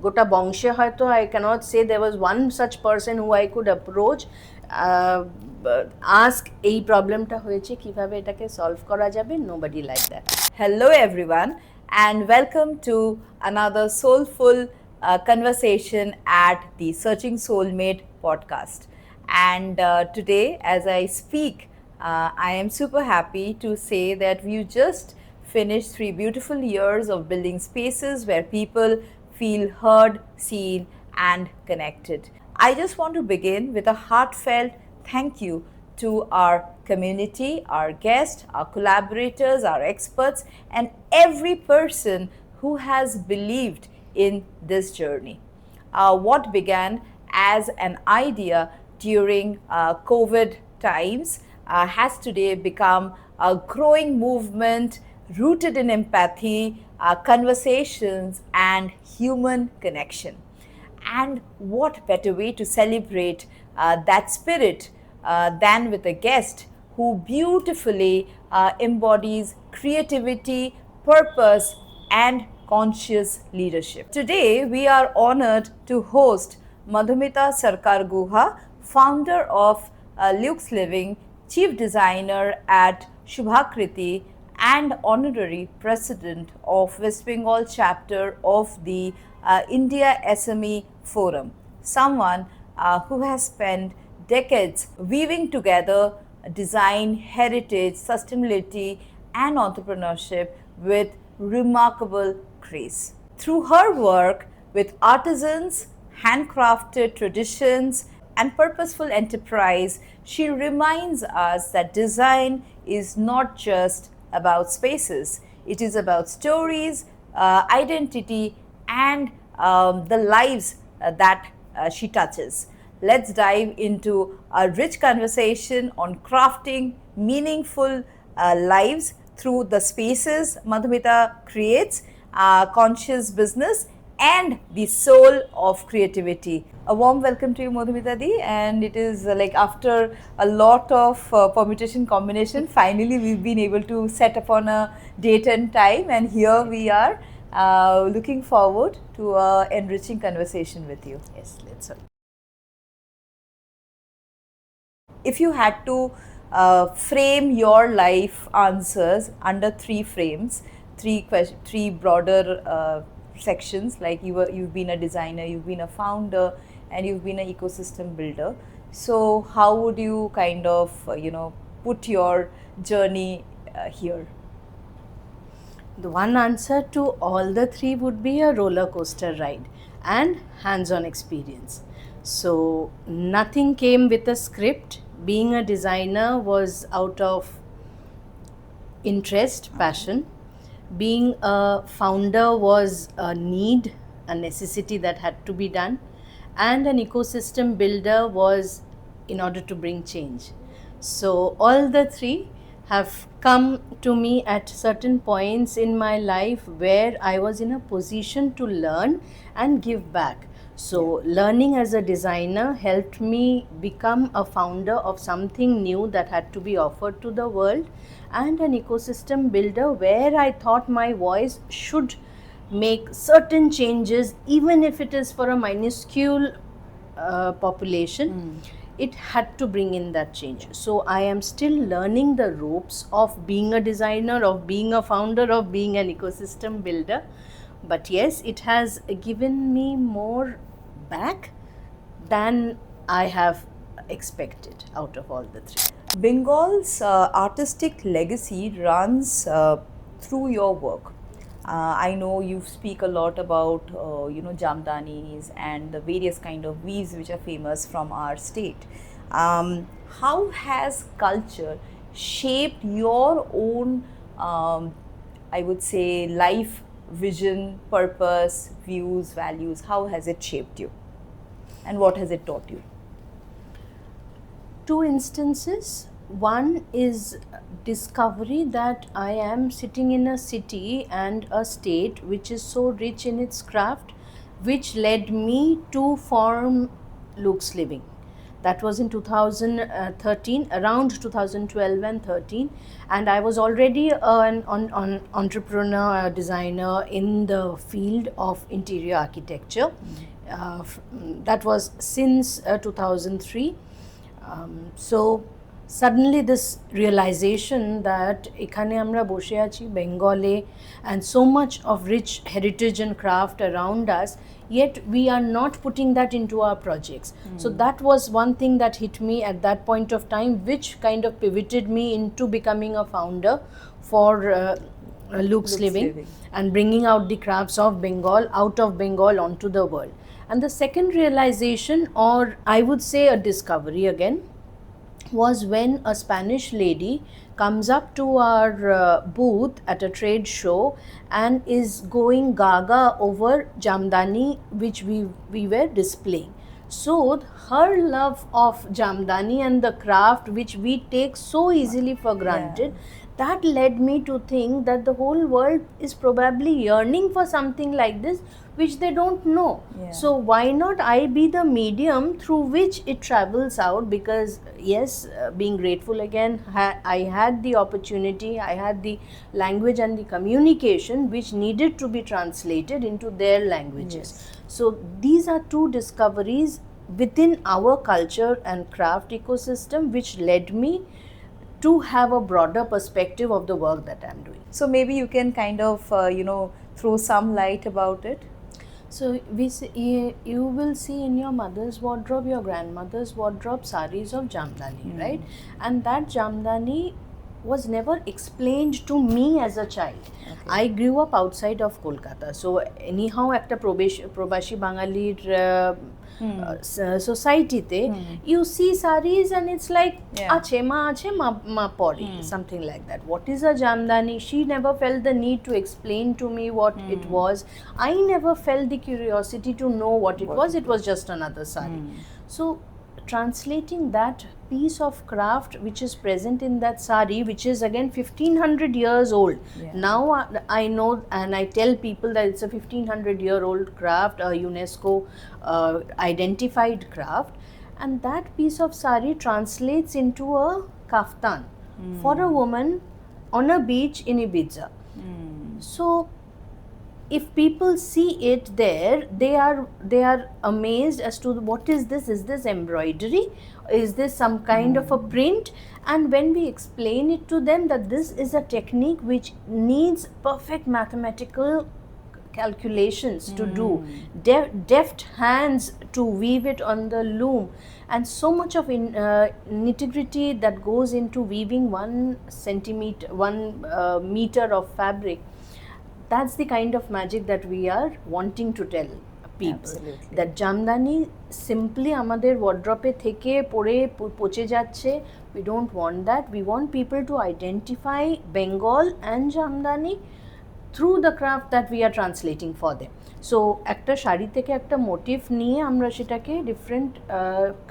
গোটা বংশে হয়তো I cannot say there was one such person who I could approach, ask এই প্রবলেমটা হয়েছে কিভাবে এটাকে সলভ করা যাবে, nobody like that. Hello everyone and welcome to another soulful conversation at the Searching Soulmate Podcast. And today as I speak, I am super happy to say that we just finished 3 beautiful years of building spaces where people feel heard, seen and connected. I just want to begin with a heartfelt thank you to our community, our guests, our collaborators, our experts, and every person who has believed in this journey. What began as an idea during COVID times has today become a growing movement rooted in empathy, conversations, and human connection. And what better way to celebrate that spirit than with a guest who beautifully embodies creativity, purpose, and conscious leadership. Today, we are honored to host Madhumita Sarkarguha, founder of Luxe Living, chief designer at SubhAAkritee, and honorary president of West Bengal chapter of the India SME Forum. Someone who has spent decades weaving together design, heritage, sustainability, and entrepreneurship with remarkable grace. Through her work with artisans, handcrafted traditions, and purposeful enterprise, she reminds us that design is not just about spaces, it is about stories, identity, and the lives that she touches. Let's dive into a rich conversation on crafting meaningful lives through the spaces Madhumita creates, conscious business, and the soul of creativity. A warm welcome to you, Madhumita Di, and it is like after a lot of permutation combination, finally we've been able to set upon a date and time, and here we are looking forward to an enriching conversation with you. Yes, let's hope. If you had to frame your life answers under 3 frames, three broader sections, like you've been a designer, you've been a founder, and you've been an ecosystem builder. So how would you kind of put your journey here? The one answer to all the 3 would be a roller coaster ride and hands-on experience. So nothing came with a script. Being a designer was out of interest, passion. Being a founder was a need, a necessity that had to be done. And an ecosystem builder was in order to bring change. So all the 3 have come to me at certain points in my life where I was in a position to learn and give back. So learning as a designer helped me become a founder of something new that had to be offered to the world, and an ecosystem builder where I thought my voice should make certain changes, even if it is for a minuscule population. It had to bring in that change. So I am still learning the ropes of being a designer, of being a founder, of being an ecosystem builder. But yes, it has given me more back than I have expected out of all the 3. Bengal's artistic legacy runs through your work. I know you speak a lot about Jamdanis and the various kind of weaves which are famous from our state. How has culture shaped your own, I would say, life vision, purpose, views, values? How has it shaped you, and what has it taught you? 2 instances. One is discovery that I am sitting in a city and a state which is so rich in its craft, which led me to form Luxe Living. That was in 2013, around 2012 and 13. And I was already an entrepreneur, a designer in the field of interior architecture. That was since 2003. So suddenly this realization that ekhane amra boshe achi Bengale and so much of rich heritage and craft around us, yet we are not putting that into our projects. So that was one thing that hit me at that point of time, which kind of pivoted me into becoming a founder for Luxe Living and bringing out the crafts of Bengal out of Bengal onto the world. And the second realization, or I would say a discovery again, was when a Spanish lady comes up to our booth at a trade show and is going gaga over Jamdani, which we were displaying. So her love of Jamdani and the craft, which we take so easily for granted, that led me to think that the whole world is probably yearning for something like this, which they don't know. So why not I be the medium through which it travels out? Because yes, being grateful again, I had the opportunity, I had the language and the communication which needed to be translated into their languages. So these are two discoveries within our culture and craft ecosystem which led me to have a broader perspective of the work that I'm doing. So maybe you can kind of, throw some light about it. So you will see in your mother's wardrobe, your grandmother's wardrobe, saris of Jamdani, right? And that Jamdani was never explained to me as a child. I grew up outside of Kolkata. So anyhow, একটা প্রবাসী বাঙালির society-তে you see saris and it's like ache ma pore, something like that. What is a Jamdani? She never felt the need to explain to me what it was. I never felt the curiosity to know what it was. It was just another sari. So translating that piece of craft which is present in that sari, which is again 1500 years old. Now I know and I tell people that it's a 1500-year-old craft, a UNESCO identified craft, and that piece of sari translates into a kaftan for a woman on a beach in Ibiza. So if people see it there, they are amazed as to what is this? Is this embroidery? Is this some kind of a print? And when we explain it to them that this is a technique which needs perfect mathematical calculations to do, deft hands to weave it on the loom, and so much of nitty-gritty that goes into weaving 1 meter of fabric. That's the kind of magic that we are wanting to tell people. Absolutely. That Jamdani simply আমাদের wardrobe থেকে পরে পচে যাচ্ছে. We don't want that. We want people to identify Bengal and Jamdani through the craft that we are translating for them. So একটা শাড়ি থেকে একটা motive নিয়ে আমরা সেটাকে different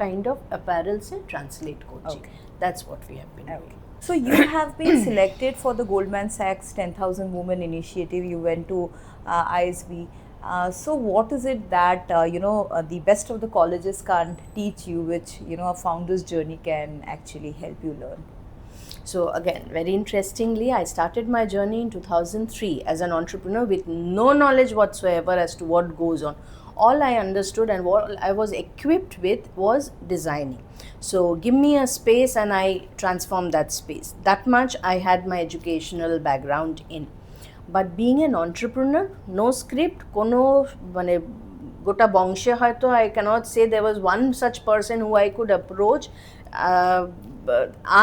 kind of apparels A translate করছি. That's what we have been doing. So you have been selected for the Goldman Sachs 10,000 Women Initiative. You went to ISB. So what is it that the best of the colleges can't teach you, which a founder's journey can actually help you learn? So again, very interestingly, I started my journey in 2003 as an entrepreneur with no knowledge whatsoever as to what goes on. All I understood and what I was equipped with was designing. So give me a space and I transform that space. That much I had my educational background in. But being an entrepreneur, no script, kono mane gota bongshe hoyto I cannot say there was one such person who I could approach,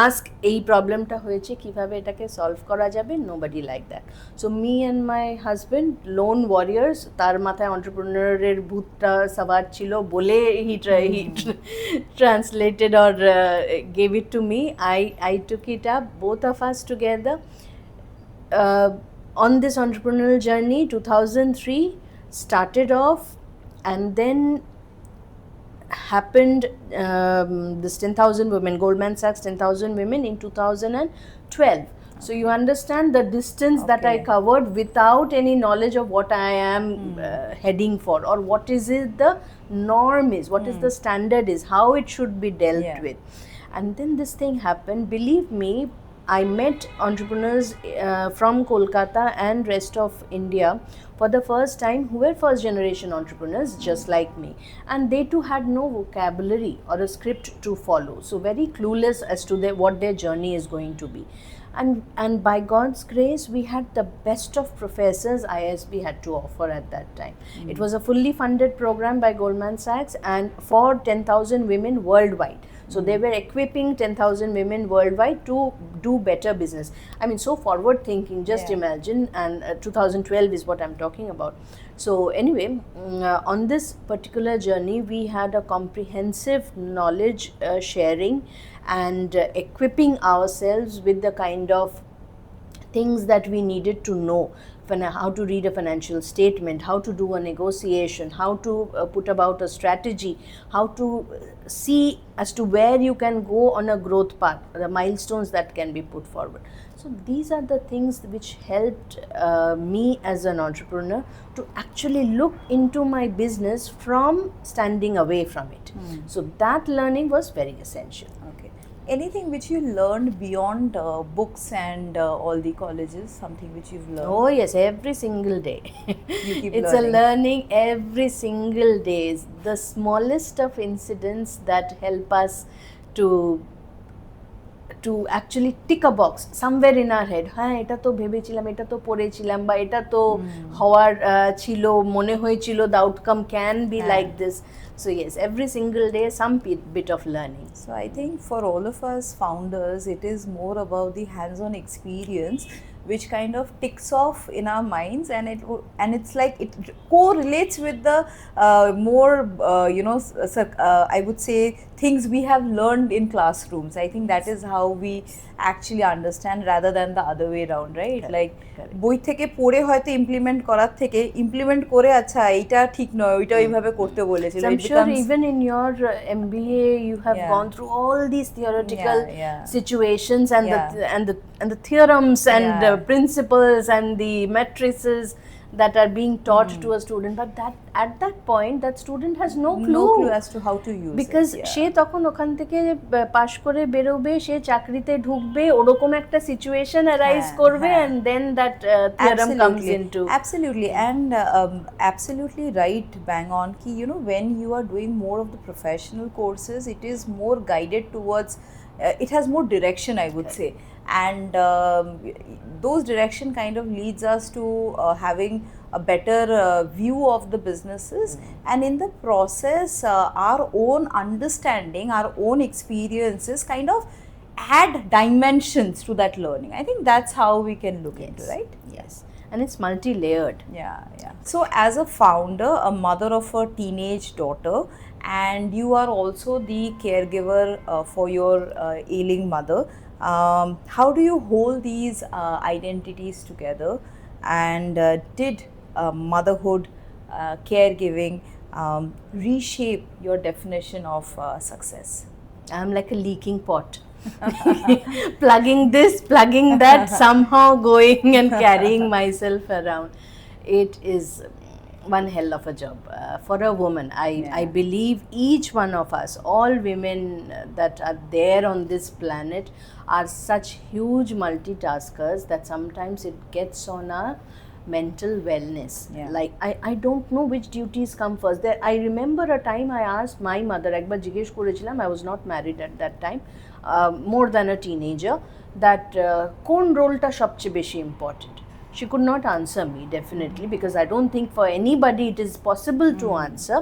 ask এই প্রবলেমটা হয়েছে কিভাবে এটাকে solve করা যাবে, nobody like that. So me and my husband, lone warriors, তার মাথায় entrepreneurএর ভূতটা সবার ছিল বলে he translated or gave it to me. I took it up, both of us together on this entrepreneurial journey. 2003 started off, and then happened this 10,000 women, Goldman Sachs 10,000 women in 2012. So you understand the distance that I Okay. covered without any knowledge of what I am heading for, or what is it the norm is, what is the standard is, how it should be dealt Yeah. with. And then this thing happened. Believe me, I met entrepreneurs from Kolkata and rest of India for the first time who were first generation entrepreneurs just like me, and they too had no vocabulary or a script to follow, so very clueless as to what their journey is going to be. And by God's grace, we had the best of professors ISB had to offer at that time. It was a fully funded program by Goldman Sachs and for 10,000 women worldwide. So they were equipping 10,000 women worldwide to do better business. I mean, so forward thinking, just imagine. And 2012 is what I'm talking about. So anyway, on this particular journey, we had a comprehensive knowledge sharing and equipping ourselves with the kind of things that we needed to know, how to read a financial statement, how to do a negotiation, how to put about a strategy, how to see as to where you can go on a growth path, the milestones that can be put forward. So these are the things which helped me as an entrepreneur to actually look into my business from standing away from it. So that learning was very essential. Okay. Anything which you learned beyond books and all the colleges, something which you've learned? Oh yes, every single day. You keep It's learning. a learning every single day. The smallest of incidents that help us to actually tick a box somewhere in our head. হ্যাঁ, এটা তো ভেবেছিলাম, এটা তো পড়েছিলাম, বা এটা তো হওয়ার ছিল, মনে হয়েছিল, the outcome can be like this. So yes, every single day some bit of learning. So I think for all of us founders, it is more about the hands-on experience which kind of ticks off in our minds, and it's like it correlates with the more I would say things we have learned in classrooms. I think that is how we actually understand rather than the other way around, right? Correct, like correct. বই থেকে পড়ে হয়তো implement করার থেকে implement করে আচ্ছা এইটা ঠিক নয় ওইটা এইভাবে করতে বলেছিল। So I'm sure even in your MBA you have gone through all these theoretical situations and the theorems and principles and the matrices that are being taught to a student, but that at that point that student has no clue as to how to use because it. সে তখন ওখান থেকে পাশ করে বেরোবে, সে চাকরিতে ঢুকবে, ওরকম একটা situation arise করবে, and then that theorem comes into. Absolutely. And absolutely right, bang on ki, you know, when you are doing more of the professional courses, it is more guided towards it has more direction, I would say, and those direction kind of leads us to having a better view of the businesses, and in the process our own understanding, our own experiences kind of add dimensions to that learning. I think that's how we can look into, right? Yes, and it's multi-layered. Yeah. So as a founder, a mother of a teenage daughter, and you are also the caregiver for your ailing mother, how do you hold these identities together, and did motherhood, caregiving reshape your definition of success? I'm like a leaking pot. Plugging this, plugging that, somehow going and carrying myself around. It is one hell of a job for a woman. I believe each one of us, all women that are there on this planet, are such huge multitaskers that sometimes it gets on our mental wellness. Like I don't know which duties come first. There, I remember a time I asked my mother, ekbar jigesh korechilam, I was not married at that time, more than a teenager, that kon role ta sobche beshi important. She could not answer me, definitely, because I don't think for anybody it is possible to answer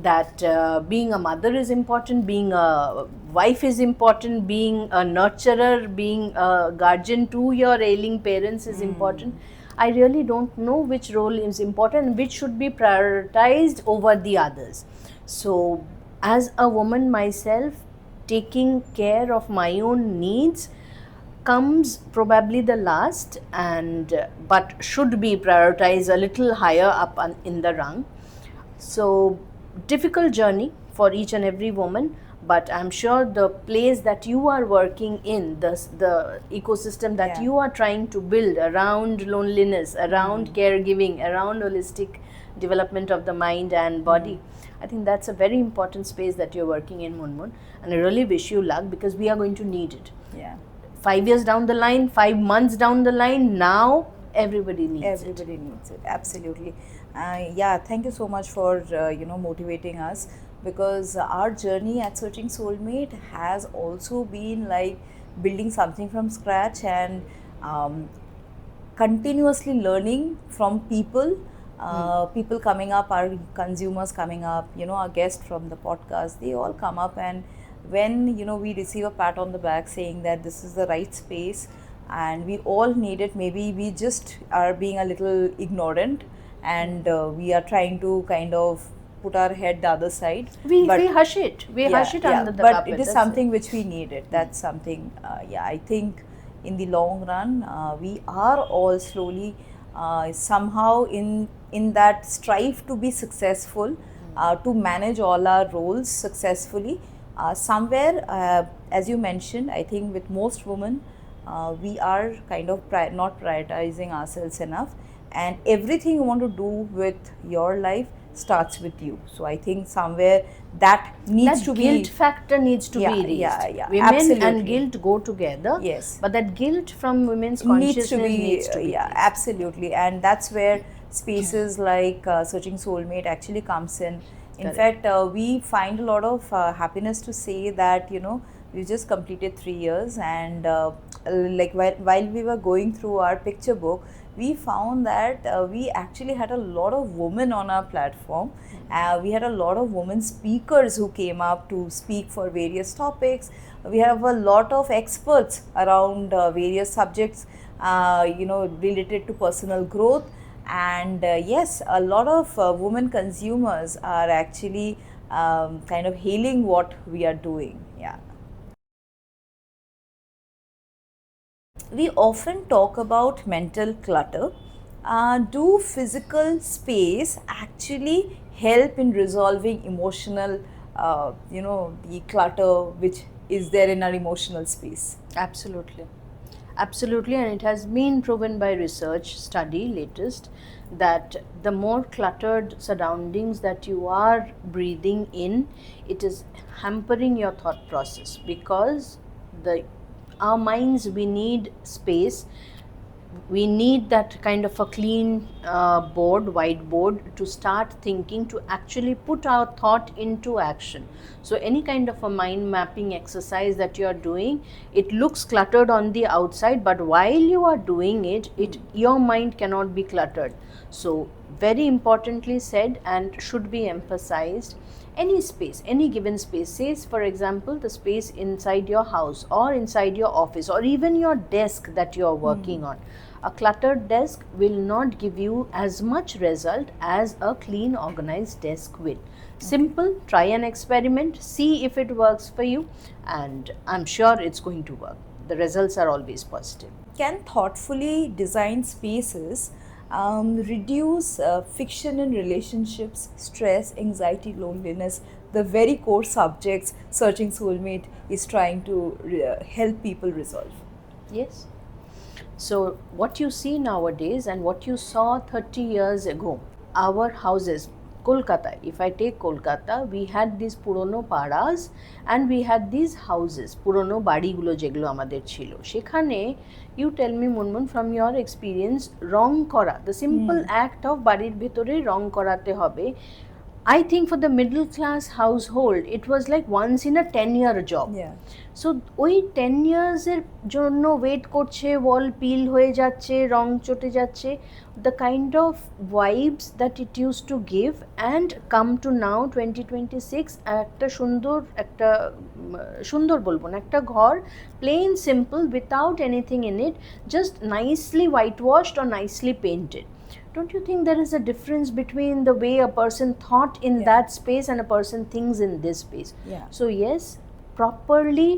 that being a mother is important, being a wife is important, being a nurturer, being a guardian to your ailing parents is important. I really don't know which role is important, which should be prioritized over the others. So as a woman myself, taking care of my own needs comes probably the last, and but should be prioritized a little higher up in the rung. So difficult journey for each and every woman, but I'm sure the place that you are working in, the ecosystem that you are trying to build around loneliness, around caregiving, around holistic development of the mind and body, I think that's a very important space that you're working in, Munmun, and I really wish you luck, because we are going to need it. 5 years down the line, 5 months down the line, now everybody needs it. Everybody needs it, absolutely. Thank you so much for motivating us, because our journey at Searching Soulmate has also been like building something from scratch and continuously learning from people. People coming up, our consumers coming up, our guests from the podcast, they all come up, and when we receive a pat on the back saying that this is the right space and we all need it, maybe we just are being a little ignorant, and we are trying to kind of put our head the other side. We hush it. We hush it under the but carpet. It is something which we needed. That's something, I think in the long run, we are all slowly somehow in that strive to be successful, to manage all our roles successfully. Somewhere, as you mentioned, I think with most women, we are kind of not prioritizing ourselves enough, and everything you want to do with your life starts with you. So I think somewhere that needs to be, guilt factor needs to be raised. Women absolutely. And guilt go together. Yes, but that guilt from women's consciousness needs to be absolutely, and that's where spaces like Searching Soulmate actually comes in. In fact, we find a lot of happiness to say that we just completed 3 years, and like while we were going through our picture book, we found that we actually had a lot of women on our platform. We had a lot of women speakers who came up to speak for various topics. We have a lot of experts around various subjects, related to personal growth. And yes, a lot of women consumers are actually kind of hailing what we are doing. We often talk about mental clutter. Do physical space actually help in resolving emotional, the clutter which is there in our emotional space? Absolutely. Absolutely, and it has been proven by research study latest that the more cluttered surroundings that you are breathing in, it is hampering your thought process, because our minds, we need space. We need that kind of a clean whiteboard to start thinking, to actually put our thought into action. So any kind of a mind mapping exercise that you are doing, it looks cluttered on the outside, but while you are doing it, your mind cannot be cluttered. So very importantly said, and should be emphasized, any space, any given space, say for example the space inside your house or inside your office or even your desk that you are working on. A cluttered desk will not give you as much result as a clean, organized desk will. Simple, try an experiment, see if it works for you, and I'm sure it's going to work. The results are always positive. Can thoughtfully designed spaces reduce friction in relationships, stress, anxiety, loneliness, the very core subjects Searching Soulmate is trying to help people resolve? Yes. So what you see nowadays and what you saw 30 years ago, our houses, Kolkata, if I take Kolkata, we had these purono paras and we had these houses, purono badi gulo jeglo amader chilo. Shekhane, you tell me, Munmun, from your experience, rong kora, the simple act of barir bhetore rong korate hobe, I think for the middle class household, it was like once in a 10-year job. Yeah. So, ওই 10 years এর জন্য wait করছে, ওয়াল পিল হয়ে যাচ্ছে, রং চটে যাচ্ছে, the kind of vibes that it used to give, and come to now 2026, একটা সুন্দর বলবো না, একটা ঘর plain simple without anything in it, just nicely whitewashed or nicely painted. Don't you think there is a difference between the way a person thought in that space and a person thinks in this space? Yeah. So yes, properly,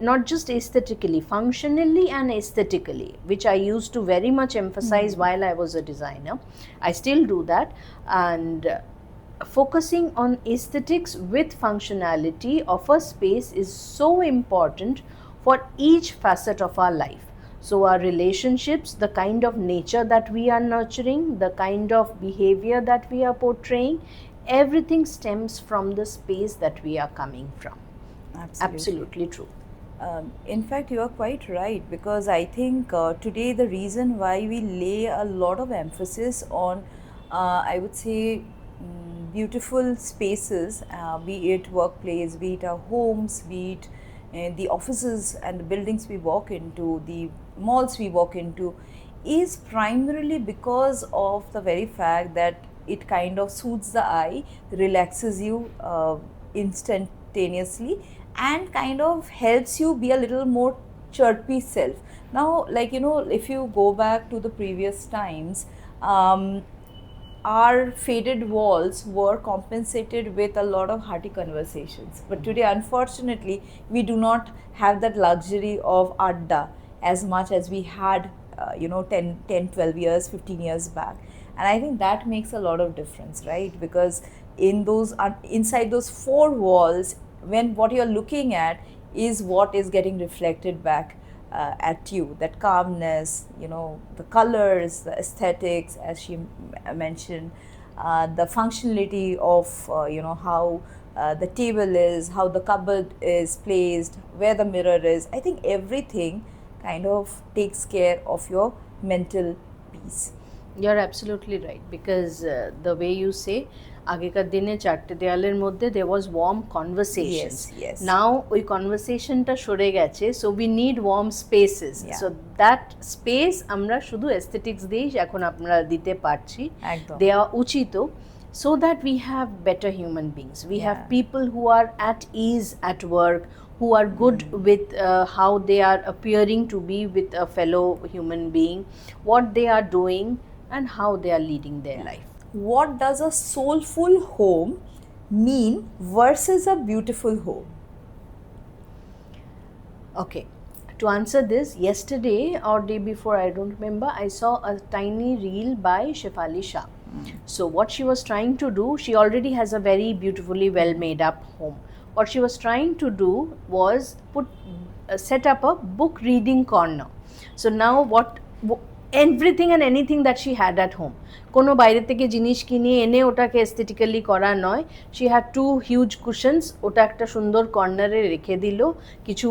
not just aesthetically, functionally and aesthetically, which I used to very much emphasize while I was a designer. I still do that, and focusing on aesthetics with functionality of a space is so important for each facet of our life. So, our relationships, the kind of nature that we are nurturing, the kind of behavior that we are portraying, everything stems from the space that we are coming from. Absolutely true. In fact, you are quite right, because I think today the reason why we lay a lot of emphasis on, I would say, beautiful spaces, be it workplace, be it our homes, be it the offices and the buildings we walk into, the malls we walk into, is primarily because of the very fact that it kind of soothes the eye, relaxes you instantaneously, and kind of helps you be a little more chirpy self. Now, like, if you go back to the previous times, our faded walls were compensated with a lot of hearty conversations. But today, unfortunately, we do not have that luxury of adda as much as we had, 10, 12 years, 15 years back. And I think that makes a lot of difference, right? Because inside those four walls, when what you're looking at is what is getting reflected back at you, that calmness, the colors, the aesthetics, as she mentioned, the functionality of, how the table is, how the cupboard is placed, where the mirror is. I think everything kind of takes care of your mental peace. You're absolutely right, because the way you say, আগেকার দিনে চারটে দেয়ালের মধ্যে there was warm conversations. Yes. Now ওই কনভারসেশনটা সরে গেছে, so we need warm spaces. Yeah. So that space আমরা শুধু aesthetics দিয়েই এখন আমরা দিতে পারছি, দেওয়া উচিত, so that we have better human beings. We have people who are at ease at work, who are good with how they are appearing to be with a fellow human being, what they are doing, and how they are leading their life. What does a soulful home mean versus a beautiful home? Okay, to answer this, yesterday or day before, I don't remember, I saw a tiny reel by Shefali Shah. So what she was trying to do, she already has a very beautifully well made up home. What she was trying to do was set up a book reading corner. So now everything and anything that she had at home, কোনো বাইরে থেকে জিনিস কিনে এনে ওটাকে aesthetically করা নয়, she had two huge cushions, ওটা একটা সুন্দর কর্নারে রেখে দিল, কিছু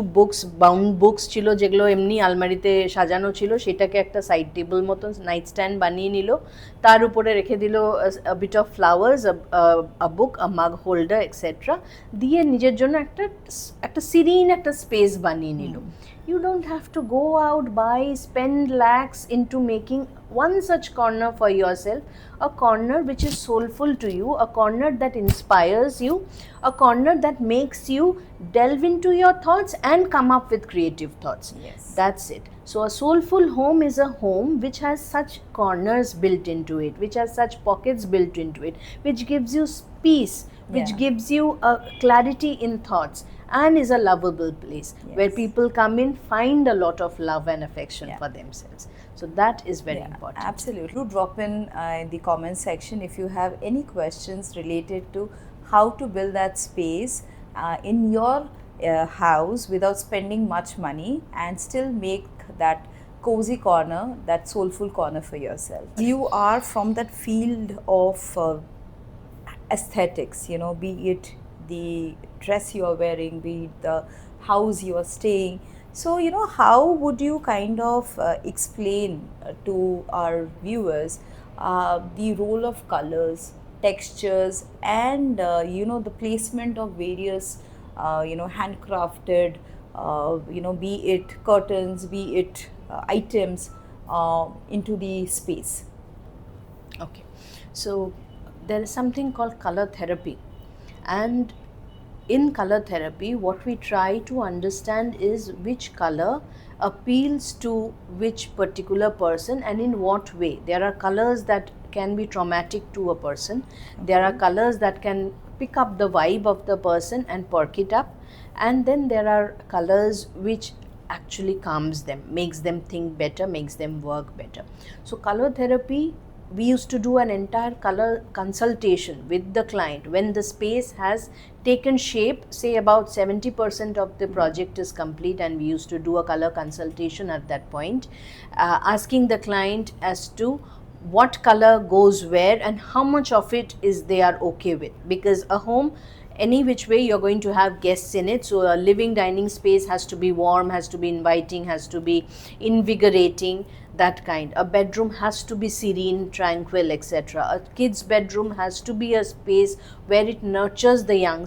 বাউন্ড বুকস ছিল যেগুলো এমনি আলমারিতে সাজানো ছিল, সেটাকে একটা সাইড টেবিল মতন নাইট স্ট্যান্ড বানিয়ে নিল, তার উপরে রেখে দিল a bit of flowers, a book, a mug holder, etc. দিয়ে নিজের জন্য একটা সিরিন একটা স্পেস বানিয়ে নিল. You don't have to go out, spend lakhs into making one such corner for yourself, a corner which is soulful to you, a corner that inspires you, a corner that makes you delve into your thoughts and come up with creative thoughts. Yes. That's it. So a soulful home is a home which has such corners built into it, which has such pockets built into it, which gives you peace, which gives you a clarity in thoughts, and is a lovable place where people come in, find a lot of love and affection for themselves. So that is very important. Absolutely. Do drop in the comment section if you have any questions related to how to build that space in your house without spending much money and still make that cozy corner, that soulful corner for yourself. You are from that field of aesthetics, be it the dress you are wearing, be it the house you are staying. So, how would you kind of explain to our viewers the role of colors, textures, and, the placement of various, handcrafted, be it curtains, be it items into the space? Okay. So, there is something called color therapy. And in color therapy, what we try to understand is which color appeals to which particular person and in what way. There are colors that can be traumatic to a person. There are colors that can pick up the vibe of the person and perk it up. And then there are colors which actually calms them, makes them think better, makes them work better. So color therapy we used to do an entire color consultation with the client when the space has taken shape, say about 70% of the project is complete, and we used to do a color consultation at that point, asking the client as to what color goes where and how much of it is they are okay with, because a home, any which way you're going to have guests in it, so a living dining space has to be warm, has to be inviting, has to be invigorating, that kind. A bedroom has to be serene, tranquil, etc. A kid's bedroom has to be a space where it nurtures the young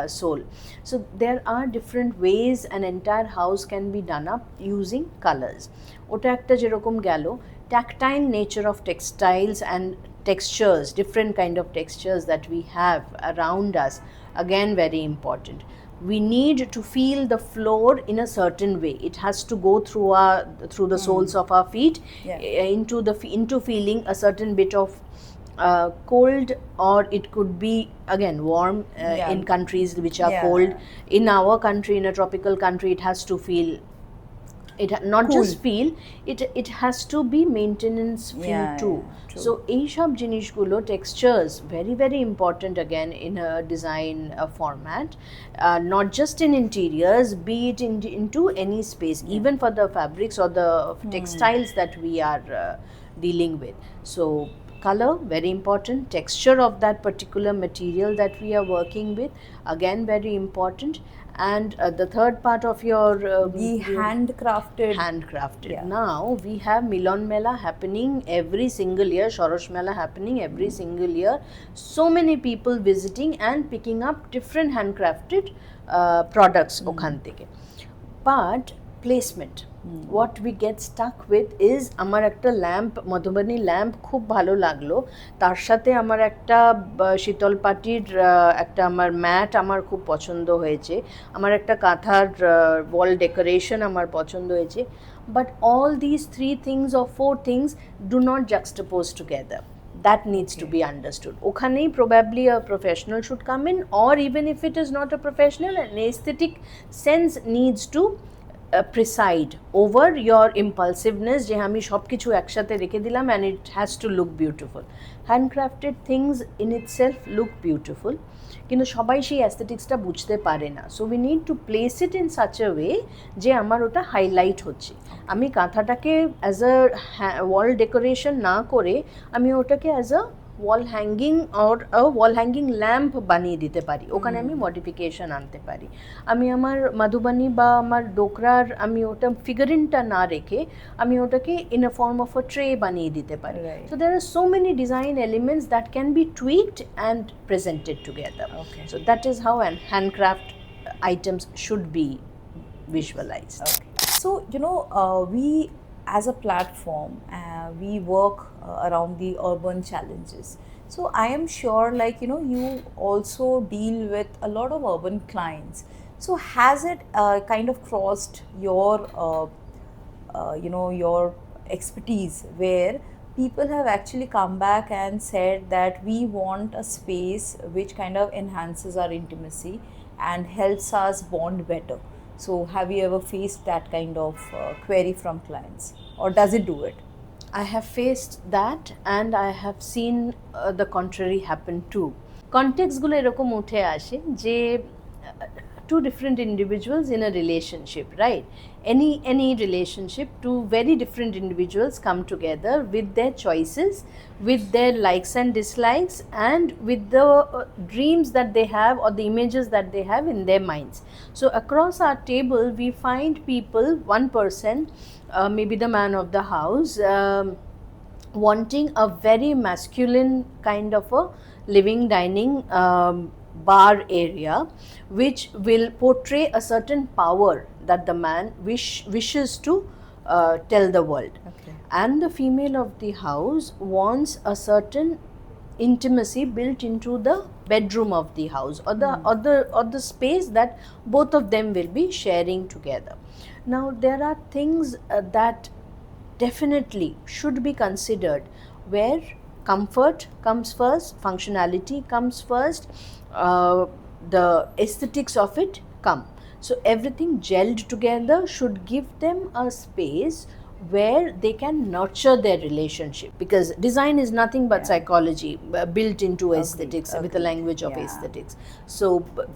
soul. So there are different ways an entire house can be done up using colors. ওটা একটা যেরকম গেল, tactile nature of textiles and textures, different kind of textures that we have around us, again very important. We need to feel the floor in a certain way. It has to go through the soles of our feet, into feeling a certain bit of cold, or it could be again warm in countries which are cold. In our country, in a tropical country, it has to feel, it not cool. Just feel, it has to be maintenance feel too. So ei shob jinish gulo, textures, very very important again in a design format, not just in interiors, be it into any space, even for the fabrics or the textiles that we are dealing with. So color, very important. Texture of that particular material that we are working with, again very important. And the third part of your the handcrafted. Now we have Milan Mela happening every single year, Shorosh Mela happening every single year. So many people visiting and picking up different handcrafted products okhan theke. But placement, what we get stuck with is, আমার একটা lamp, Madhubani lamp খুব ভালো লাগলো, তার সাথে আমার একটা শীতল পাটির একটা আমার ম্যাট আমার খুব পছন্দ হয়েছে, আমার একটা কাঁথার ওয়াল ডেকোরেশন আমার পছন্দ হয়েছে, but all these 3 things or 4 things do not juxtapose together. That needs to be understood. Okhanei probably a professional should come in, or even if it is not a professional, an aesthetic sense needs to preside over your impulsiveness, je ami sob kichu ekshate rekhe dilam and it has to look beautiful. Handcrafted things in itself look beautiful, কিন্তু সবাই সেই অ্যাস্থেটিক্সটা বুঝতে পারে না. So we need to place it in such a way যে আমার ওটা highlight হচ্ছে. আমি কাঁথাটাকে অ্যাজ আ ওয়াল ডেকোরেশন না করে আমি ওটাকে as a wall hanging or wall hanging lamp বানিয়ে দিতে পারি, ওখানে আমি মডিফিকেশন আনতে পারি. আমি আমার মধুবনী বা আমার ডোকরার আমি ওটা ফিগারিনটা না রেখে আমি ওটাকে in a form of a tray বানিয়ে দিতে পারি. So there are so many design elements that can be tweaked and presented together. So that is how an handcraft items should be visualized. So we as a platform we work around the urban challenges. So I am sure you also deal with a lot of urban clients. So has it kind of crossed your your expertise where people have actually come back and said that we want a space which kind of enhances our intimacy and helps us bond better? So have you ever faced that kind of query from clients, or does it do it? I have faced that and I have seen the contrary happen too. Context gulo erokom uthe ashe je two different individuals in a relationship, right? Any relationship, two very different individuals come together with their choices, with their likes and dislikes, and with the dreams that they have or the images that they have in their minds. So across our table we find people, one person, maybe the man of the house, wanting a very masculine kind of a living dining bar area, which will portray a certain power that the man wishes to tell the world. And the female of the house wants a certain intimacy built into the bedroom of the house, or the space that both of them will be sharing together. Now there are things that definitely should be considered, where comfort comes first, functionality comes first, the aesthetics of it come. So everything gelled together should give them a space where they can nurture their relationship, because design is nothing but psychology built into aesthetics with a language of aesthetics. So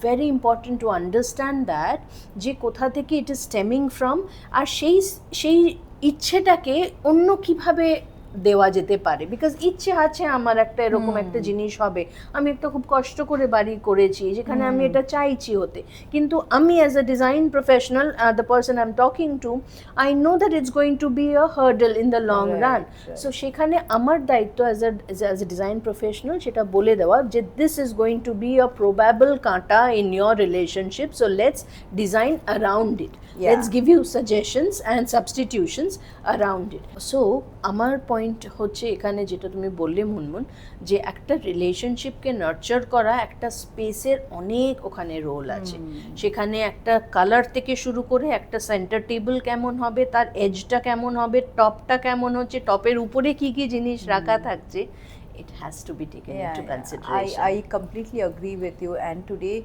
very important to understand that যে কোথা থেকে it is stemming from, আর সেই ইচ্ছেটাকে অন্য কিভাবে দেওয়া যেতে পারে, because ইচ্ছে আছে আমার একটা এরকম একটা জিনিস হবে, আমি একটা খুব কষ্ট করে বাড়ি করেছি যেখানে আমি এটা চাইছি হতে, কিন্তু আমি as a design professional, the person I am talking to, I know that it's going to be a hurdle in the long run. So সেখানে আমার দায়িত্ব অ্যাজ আ ডিজাইন প্রফেশনাল সেটা বলে দেওয়া যে this is going to be a probable কাঁটা in your relationship, so let's design around it, let's give you suggestions and substitutions around it. So আমার point হচ্ছে এখানে যেটা তুমি বললে মুনমুন, যে একটা রিলেশনশিপকে নার্চার করা, একটা স্পেসের অনেক ওখানে রোল আছে। সেখানে একটা কালার থেকে শুরু করে একটা সেন্টার টেবিল কেমন হবে, তার এজটা কেমন হবে, টপটা কেমন হচ্ছে, টপের উপরে কি কি জিনিস রাখা থাকছে, it has to be taken into consideration. I completely agree with you. And today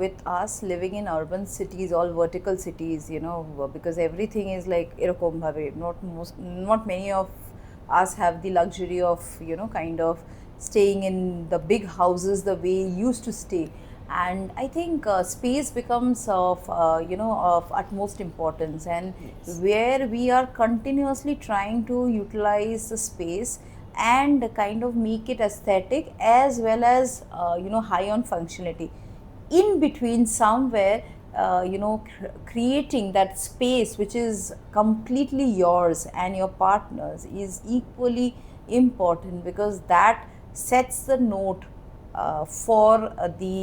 with us living in urban cities, all vertical cities, you know, because everything is like erokom bhabe, not many of us have the luxury of, you know, kind of staying in the big houses the way used to stay. And I think space becomes of you know, of utmost importance, and where we are continuously trying to utilize the space and kind of make it aesthetic as well as you know, high on functionality. In between somewhere, you know, creating that space which is completely yours and your partner's is equally important, because that sets the note for the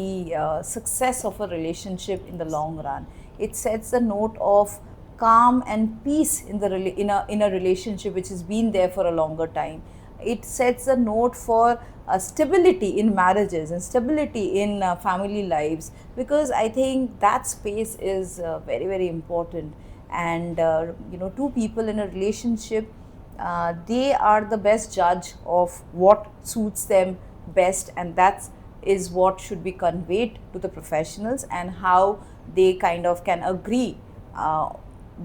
success of a relationship in the long run. It sets the note of calm and peace in a relationship which has been there for a longer time. It sets a note for stability in marriages and stability in family lives, because I think that space is very, very important. And you know, two people in a relationship, they are the best judge of what suits them best, and that is what should be conveyed to the professionals, and how they kind of can agree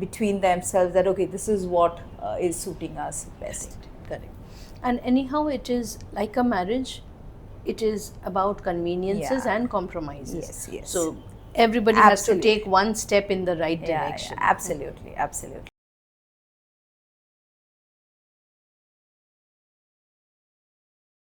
between themselves that okay, this is what is suiting us best. Correct. And anyhow, it is like a marriage, it is about conveniences and compromises. Yes. So everybody has to take one step in the right direction. Absolutely.